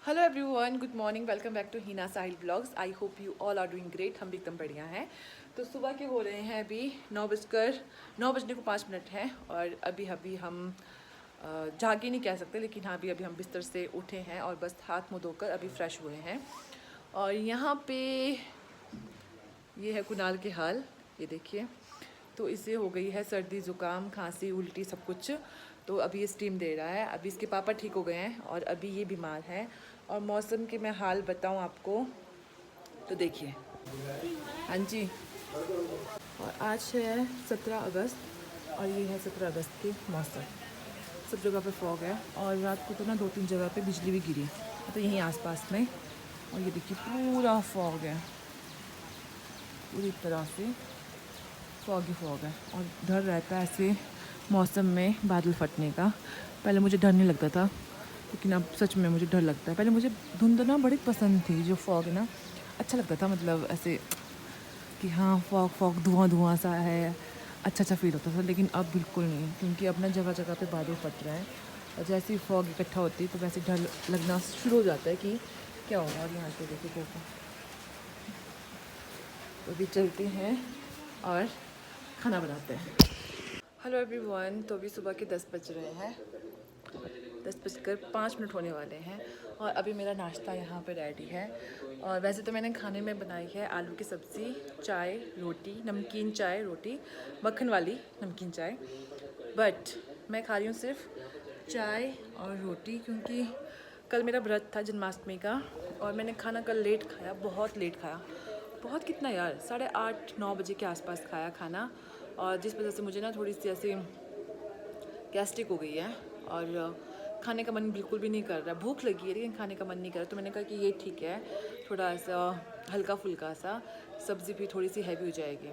Hello everyone, good morning, welcome back to Hina Sahil blogs. I hope you all are doing great. हम भी एकदम बढ़िया हैं। तो सुबह के हो रहे हैं अभी 9 बजने को 5 मिनट हैं और अभी हम जागे नहीं कह सकते, लेकिन हाँ अभी हम बिस्तर से उठे हैं और बस हाथ मुँह धोकर अभी फ्रेश हुए हैं। और यहाँ पे ये है कुणाल के हाल, ये देखिए। तो इसे हो गई है सर्दी ज़ुकाम खांसी उल्टी सब कुछ। तो अभी ये स्टीम दे रहा है। अभी इसके पापा ठीक हो गए हैं और अभी ये बीमार है। और मौसम के मैं हाल बताऊं आपको तो देखिए। हाँ जी। और आज है 17 अगस्त और ये है 17 अगस्त के मौसम। सब जगह पे फॉग है और रात को तो ना 2-3 जगह पे बिजली भी गिरी, तो यहीं आसपास में। और ये देखिए पूरा फॉग है, पूरी तरह से फॉग ही फॉग है। और डर रहता है ऐसे मौसम में बादल फटने का। पहले मुझे डर नहीं लगता था, लेकिन अब सच में मुझे डर लगता है। पहले मुझे धुंध ना बड़ी पसंद थी, जो फॉग है ना अच्छा लगता था, मतलब ऐसे कि हाँ फॉग धुआं सा है, अच्छा फील होता था। लेकिन अब बिल्कुल नहीं, क्योंकि अब ना जगह जगह पे बादल फट रहे हैं और जैसे ही फॉग इकट्ठा होती है तो वैसे डर लगना शुरू हो जाता है कि क्या होगा। और यहाँ पे देखिए देखो, तो अभी चलते हैं और खाना बनाते हैं। हेलो एवरीवन, तो अभी सुबह के 10 बज रहे हैं, 10:05 होने वाले हैं। और अभी मेरा नाश्ता यहाँ पे रेडी है। और वैसे तो मैंने खाने में बनाई है आलू की सब्ज़ी, चाय, रोटी, नमकीन चाय, रोटी, मक्खन वाली नमकीन चाय। बट मैं खा रही हूँ सिर्फ चाय और रोटी, क्योंकि कल मेरा व्रत था जन्माष्टमी का और मैंने खाना कल लेट खाया, बहुत लेट खाया। बहुत कितना यार, 8:30-9 बजे के आसपास खाया खाना। और जिस वजह से मुझे ना थोड़ी सी ऐसी गैस्ट्रिक हो गई है और खाने का मन बिल्कुल भी नहीं कर रहा। भूख लगी है लेकिन खाने का मन नहीं कर रहा। तो मैंने कहा कि ये ठीक है, थोड़ा सा हल्का फुल्का सा, सब्ज़ी भी थोड़ी सी हैवी हो जाएगी।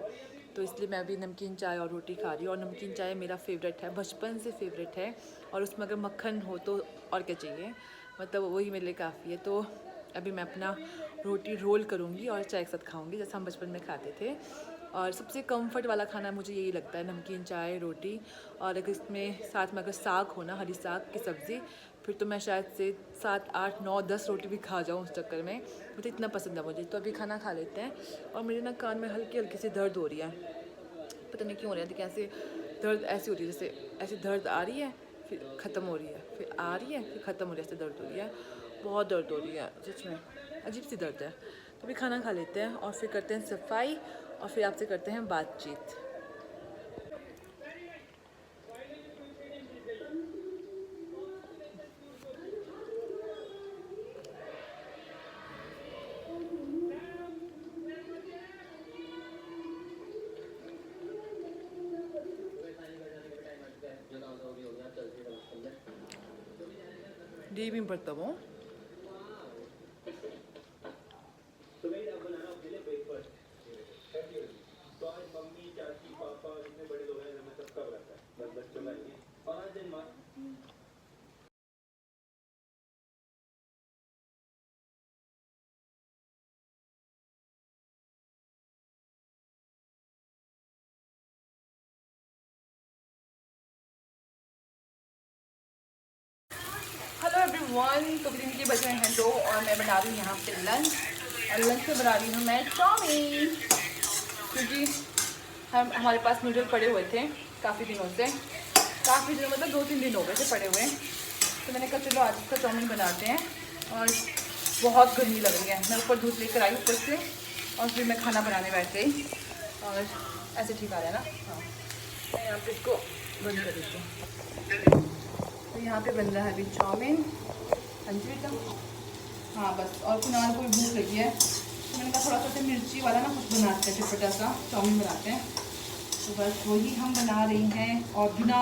तो इसलिए मैं अभी नमकीन चाय और रोटी खा रही हूँ। और नमकीन चाय मेरा फेवरेट है, बचपन से फेवरेट है। और उसमें अगर मक्खन हो तो और क्या चाहिए, मतलब वही मेरे लिए काफ़ी है। तो अभी मैं अपना रोटी रोल करूँगी और चाय के साथ खाऊँगी, जैसे हम बचपन में खाते थे। और सबसे कंफर्ट वाला खाना मुझे यही लगता है, नमकीन चाय रोटी। और अगर इसमें साथ में अगर साग हो ना, हरी साग की सब्ज़ी, फिर तो मैं शायद से 7, 8, 9, 10 रोटी भी खा जाऊँ उस चक्कर में। मुझे इतना पसंद है मुझे। तो अभी खाना खा लेते हैं। और मेरे ना कान में हल्की हल्की सी दर्द हो रही है, पता नहीं क्यों हो रही है। देखिए ऐसे दर्द ऐसी होती है, जैसे ऐसे दर्द आ रही है फिर ख़त्म हो रही है, फिर आ रही है फिर ख़त्म हो रही है, ऐसे दर्द हो रही है। बहुत दर्द हो रही है सच में, अजीब सी दर्द है। तो अभी खाना खा लेते हैं और फिर करते हैं सफाई और फिर आपसे करते हैं बातचीत। डी भी पढ़ता हूँ। हेलो एवरीवन, तो दिन के बज रहे हैं 2 और मैं बना रही हूँ यहाँ पे लंच। और लंच में बना रही हूँ मैं चाउमीन, क्योंकि हमारे पास नूडल पड़े हुए थे काफ़ी दिनों से, काफ़ी दिनों मतलब 2-3 दिन हो गए थे पड़े हुए। तो मैंने कहा चलो आज इसका चाउमीन बनाते हैं। और बहुत गर्मी लग रही है, मैं ऊपर दूध लेकर आई ऊपर से और फिर मैं खाना बनाने बैठ गई। और ऐसे ठीक आ रहा है ना। हाँ, मैं यहाँ पे इसको बंद कर देती हूँ। तो यहाँ पे बन रहा है अभी चाउमीन। हाँ जी बेटा, हाँ बस। और कुनाल को भी भूख लगी है, तो मैंने कहा थोड़ा सा मिर्ची वाला ना कुछ बनाते हैं, चटपटा सा चाउमीन बनाते हैं। तो बस वही हम बना रही हैं और बिना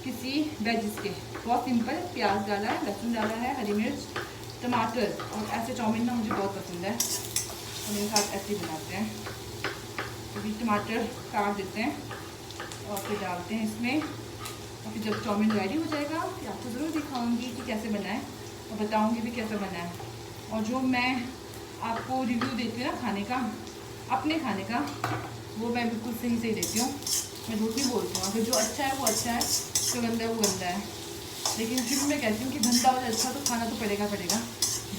किसी वेजिस के, बहुत सिंपल। प्याज डाला है, लहसुन डाला है, हरी मिर्च, टमाटर। और ऐसे चाउमीन ना मुझे बहुत पसंद है, तो मेरे साथ ऐसे ही बनाते हैं। अभी टमाटर काट देते हैं और फिर डालते हैं इसमें। और फिर जब चाउमीन रेडी हो जाएगा फिर आपको ज़रूर दिखाऊंगी कि कैसे बना है और बताऊंगी भी कैसे बना है। और जो मैं आपको रिव्यू देती हूँ ना खाने का, अपने खाने का, वो मैं बिल्कुल सही देती हूँ। मैं झूठ नहीं बोलती हूँ। अगर जो अच्छा है वो अच्छा है, जो गंदा है वो गंदा है। लेकिन फिर मैं कहती हूँ कि गंदा हो जाए अच्छा, तो खाना तो पड़ेगा।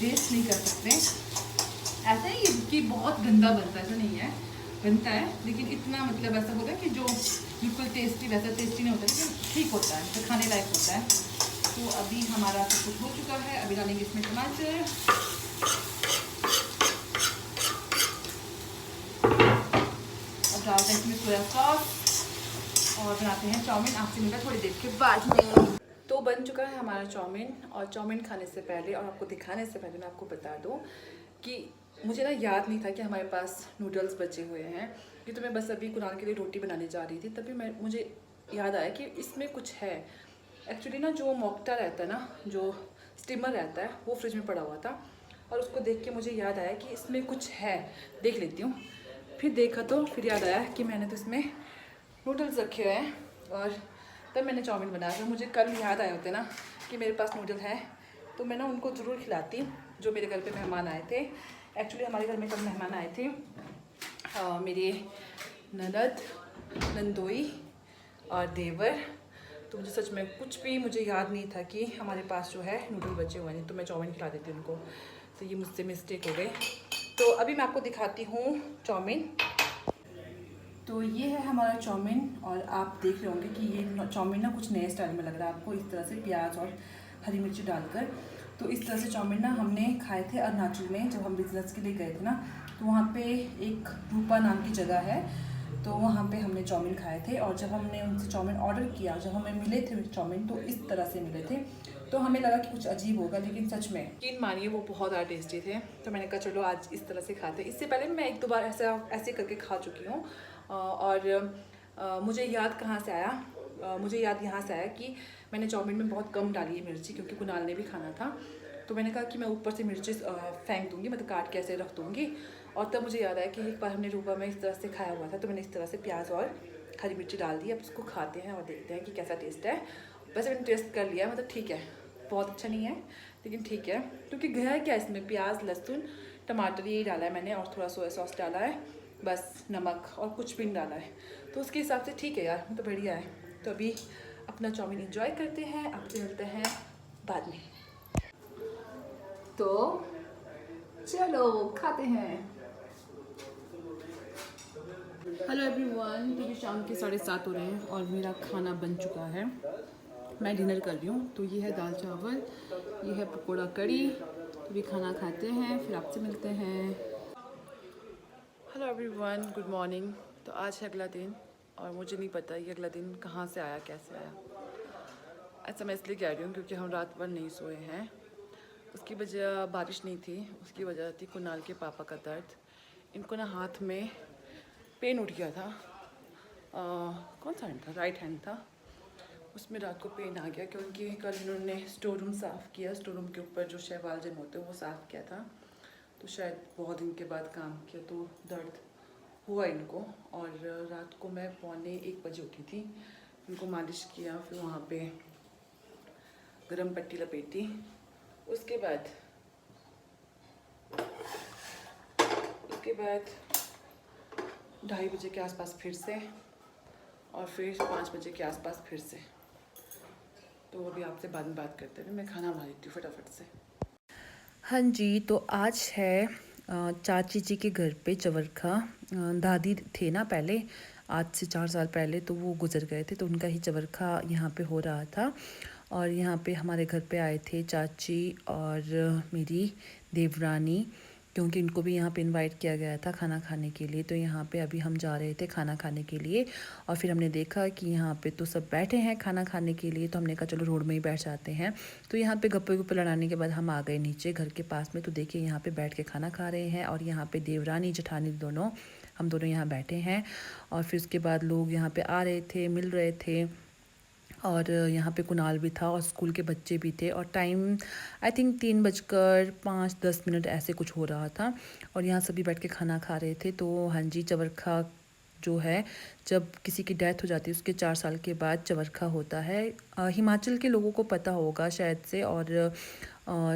वेस्ट नहीं कर सकते। ऐसा नहीं है कि बहुत गंदा बनता है, ऐसा नहीं है, बनता है, लेकिन इतना मतलब ऐसा होता है कि जो बिल्कुल टेस्टी वैसा टेस्टी नहीं होता, लेकिन ठीक होता है, तो खाने लायक होता है। तो अभी हमारा सब कुछ हो चुका है। अभी डालेंगे इसमें टमाटर, और डालते हैं इसमें सोया सॉस और बनाते हैं चाउमीन। आपसे मिलता थोड़ी देर के बाद में। तो बन चुका है हमारा चाउमीन। और चाउमीन खाने से पहले और आपको दिखाने से पहले मैं आपको बता दूं कि मुझे ना याद नहीं था कि हमारे पास नूडल्स बचे हुए हैं। ये तो मैं बस अभी कुरान के लिए रोटी बनाने जा रही थी, तभी मुझे याद आया कि इसमें कुछ है। एक्चुअली ना जो मोक्टा रहता है ना, जो स्टीमर रहता है, वो फ्रिज में पड़ा हुआ था, और उसको देख के मुझे याद आया कि इसमें कुछ है, देख लेती हूँ। फिर देखा तो फिर याद आया कि मैंने तो इसमें नूडल्स रखे हुए हैं, और तब मैंने चाउमीन बनाया था। मुझे कल याद आए होते ना कि मेरे पास नूडल है, तो मैं ना उनको ज़रूर खिलाती, जो मेरे घर पे मेहमान आए थे। एक्चुअली हमारे घर में कल मेहमान आए थे, मेरे ननद, नंदोई और देवर। तो मुझे सच में कुछ भी मुझे याद नहीं था कि हमारे पास जो है नूडल बचे हुए हैं, तो मैं चाउमीन खिला देती उनको। तो ये मुझसे मिस्टेक हो गई। तो अभी मैं आपको दिखाती हूँ चाउमीन। तो ये है हमारा चाउमीन, और आप देख रहे होंगे कि ये चाउमीन ना कुछ नए स्टाइल में लग रहा है आपको, इस तरह से प्याज और हरी मिर्ची डालकर। तो इस तरह से चाउमीन ना हमने खाए थे अरुणाचल में, जब हम बिजनेस के लिए गए थे ना, तो वहाँ पे एक रूपा नाम की जगह है, तो वहाँ पे हमने चाउमीन खाए थे। और जब हमने उनसे चाउमीन ऑर्डर किया, जब हमें मिले थे चाउमीन, तो इस तरह से मिले थे। तो हमें लगा कि कुछ अजीब होगा, लेकिन सच में यकीन मानिए वो बहुत ज़्यादा टेस्टी थे। तो मैंने कहा चलो आज इस तरह से खाते। इससे पहले मैं एक दो बार ऐसे करके खा चुकी हूँ। और मुझे याद कहाँ से आया, मुझे याद यहाँ से आया कि मैंने चाउमीन में बहुत कम डाली है मिर्ची, क्योंकि कुणाल ने भी खाना था। तो मैंने कहा कि मैं ऊपर से मिर्ची फेंक दूँगी, मतलब काट के ऐसे रख दूँगी। और तब मुझे याद आया कि एक बार हमने रूपा में इस तरह से खाया हुआ था, तो मैंने इस तरह से प्याज और हरी मिर्ची डाल दी। अब इसको खाते हैं और देखते हैं कि कैसा टेस्ट है। वैसे मैंने टेस्ट कर लिया, मतलब ठीक है, बहुत अच्छा नहीं है लेकिन ठीक है, क्योंकि गया क्या इसमें प्याज, लहसुन, टमाटर यही डाला है मैंने, और थोड़ा सोया सॉस डाला है, बस नमक, और कुछ भी नहीं डाला है। तो उसके हिसाब से ठीक है यार, तो बढ़िया है। तो अभी अपना चाउमीन एंजॉय करते हैं, आपसे मिलते हैं बाद में। तो चलो खाते हैं। हेलो एवरीवन, तो अभी शाम के 7:30 हो रहे हैं और मेरा खाना बन चुका है। मैं डिनर कर रही हूँ। तो ये है दाल चावल, ये है पकौड़ा कड़ी। तो अभी खाना खाते हैं, फिर आपसे मिलते हैं। Hello everyone, good morning. तो आज है अगला दिन, और मुझे नहीं पता ये अगला दिन कहाँ से आया, कैसे आया। ऐसा मैं इसलिए कह रही हूँ क्योंकि हम रात भर नहीं सोए हैं। उसकी वजह बारिश नहीं थी, उसकी वजह थी कुणाल के पापा का दर्द। इनको ना हाथ में पेन उठ गया था। कौन सा हैंड था? राइट हैंड था। उसमें रात को पेन आ गया, क्योंकि कल इन्होंने स्टोर रूम साफ़ किया। स्टोर रूम के ऊपर जो शैवाल जम होते हैं वो साफ़ किया था, तो शायद बहुत दिन के बाद काम किया, तो दर्द हुआ इनको। और रात को मैं 12:45 उठी थी, इनको मालिश किया, फिर वहाँ पे गरम पट्टी लपेटी। उसके बाद 2:30 बजे के आसपास फिर से, और फिर 5 बजे के आसपास फिर से। तो अभी आपसे बाद में बात करते हैं, मैं खाना बना लेती हूँ फटाफट से। हाँ जी, तो आज है चाची जी के घर पे चवरखा। दादी थे ना पहले, आज से 4 साल पहले, तो वो गुजर गए थे, तो उनका ही चवरखा यहाँ पे हो रहा था। और यहाँ पे हमारे घर पे आए थे चाची और मेरी देवरानी, क्योंकि इनको भी यहाँ पे इनवाइट किया गया था खाना खाने के लिए। तो यहाँ पे अभी हम जा रहे थे खाना खाने के लिए, और फिर हमने देखा कि यहाँ पे तो सब बैठे हैं खाना खाने के लिए, तो हमने कहा चलो रोड में ही बैठ जाते हैं। तो यहाँ पे गप्पे गुप्पे लड़ाने के बाद हम आ गए नीचे घर के पास में। तो देखिए यहाँ पे बैठ के खाना खा रहे हैं, और यहाँ पे देवरानी जेठानी दोनों, हम दोनों यहाँ बैठे हैं। और फिर उसके बाद लोग यहाँ पे आ रहे थे, मिल रहे थे, और यहाँ पे कुणाल भी था और स्कूल के बच्चे भी थे। और टाइम आई थिंक 3:05-10 ऐसे कुछ हो रहा था, और यहाँ सभी बैठ के खाना खा रहे थे। तो हाँ जी, चवरखा जो है, जब किसी की डेथ हो जाती है उसके 4 साल के बाद चवरखा होता है। हिमाचल के लोगों को पता होगा शायद से, और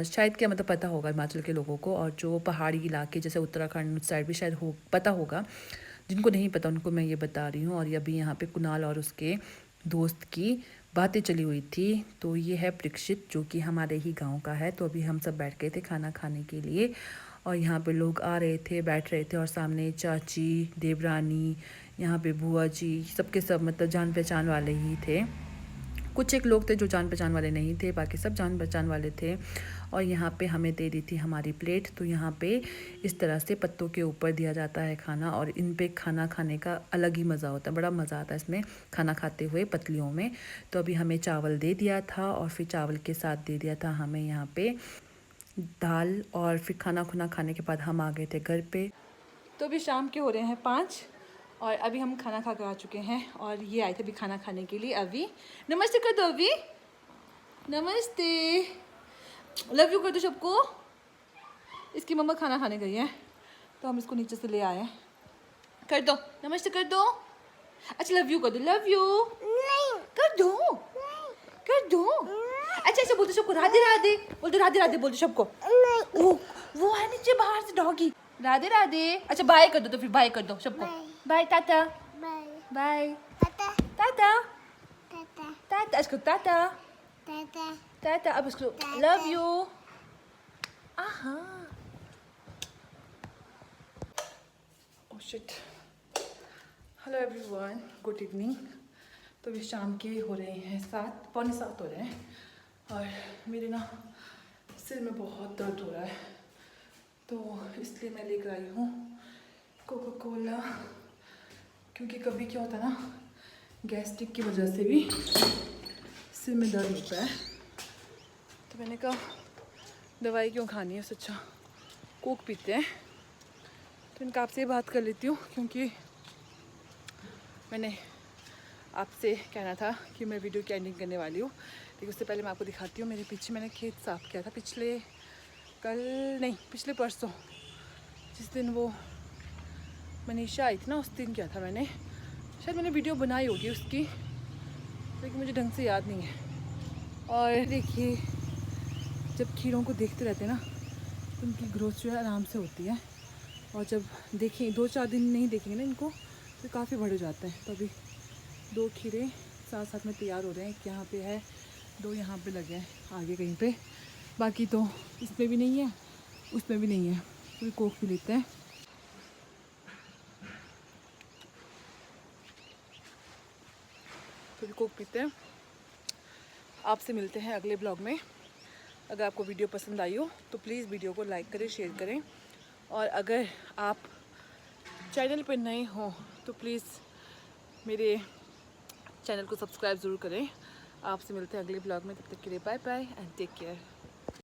शायद क्या मतलब पता होगा हिमाचल के लोगों को, और जो पहाड़ी इलाके जैसे उत्तराखंड साइड भी शायद हो पता होगा। जिनको नहीं पता उनको मैं ये बता रही हूँ। और अभी यहाँ पे कुणाल और उसके दोस्त की बातें चली हुई थी। तो ये है परीक्षित, जो कि हमारे ही गांव का है। तो अभी हम सब बैठ गए थे खाना खाने के लिए और यहाँ पे लोग आ रहे थे, बैठ रहे थे और सामने चाची, देवरानी, यहाँ पे बुआ जी, सबके सब मतलब जान पहचान वाले ही थे। कुछ एक लोग थे जो जान पहचान वाले नहीं थे, बाकी सब जान पहचान वाले थे। और यहाँ पे हमें दे दी थी हमारी प्लेट। तो यहाँ पे इस तरह से पत्तों के ऊपर दिया जाता है खाना और इन पे खाना खाने का अलग ही मज़ा होता है, बड़ा मज़ा आता है इसमें खाना खाते हुए पतलियों में। तो अभी हमें चावल दे दिया था और फिर चावल के साथ दे दिया था हमें यहाँ पे दाल। और फिर खाना खुना खाने के बाद हम आ गए थे घर पे। तो अभी शाम के हो रहे हैं 5 और अभी हम खाना खा कर आ चुके हैं और ये आए थे अभी खाना खाने के लिए। अभी नमस्ते कर दो, अभी नमस्ते, लव यू कर दो सबको। इसकी मम्मा खाना खाने गई है तो हम इसको नीचे से ले आए हैं। कर दो, नमस्ते कर दो। अच्छा लव यू कर दो, लव यू कर दो, कर दो। अच्छा ऐसे बोल दो सबको, राधे राधे बोल दो, राधे राधे बोल दो सबको। वो है नीचे बाहर से डॉगी, राधे राधे। अच्छा बाय कर दो, तो फिर बाय कर दो सबको, बाय टाटा, बाय टाटा, टाटा टाटा, इसको टाटा टाटा। अब इसको लव यू। आहा oh shit. Hello everyone, good evening. तो अभी शाम के हो रहे हैं 7, पौने 7 हो रहे हैं और मेरे ना सिर में बहुत दर्द हो रहा है। तो इसलिए मैं लेकर आई हूँ कोका कोला, क्योंकि कभी क्या होता है ना, गैस्ट्रिक की वजह से भी सिर में दर्द होता है। तो मैंने कहा दवाई क्यों खानी है, उससे अच्छा कोक पीते हैं। तो इनका आपसे बात कर लेती हूँ, क्योंकि मैंने आपसे कहना था कि मैं वीडियो की एंडिंग करने वाली हूँ, लेकिन उससे पहले मैं आपको दिखाती हूँ। मेरे पीछे मैंने खेत साफ़ किया था पिछले परसों, जिस दिन वो मनीषा आई थी ना, उस दिन किया था मैंने। शायद मैंने वीडियो बनाई होगी उसकी, लेकिन मुझे ढंग से याद नहीं है। और देखिए, जब खीरों को देखते रहते हैं ना, तो उनकी ग्रोथ जो है आराम से होती है। और जब देखें 2-4 दिन नहीं देखेंगे ना इनको, तो काफ़ी बड़े जाते हैं। तो अभी 2 खीरे साथ साथ में तैयार हो रहे हैं। एक यहाँ पे है, 2 यहाँ पे लगे हैं आगे कहीं पे, बाकी तो इसमें भी नहीं है, उसमें भी नहीं है। तो कोक भी लेते हैं। तो कोक पीते हैं। आपसे मिलते हैं अगले ब्लॉग में। अगर आपको वीडियो पसंद आई हो तो प्लीज़ वीडियो को लाइक करें, शेयर करें। और अगर आप चैनल पर नए हो तो प्लीज़ मेरे चैनल को सब्सक्राइब ज़रूर करें। आपसे मिलते हैं अगले ब्लॉग में, तब तक के लिए bye bye and take care.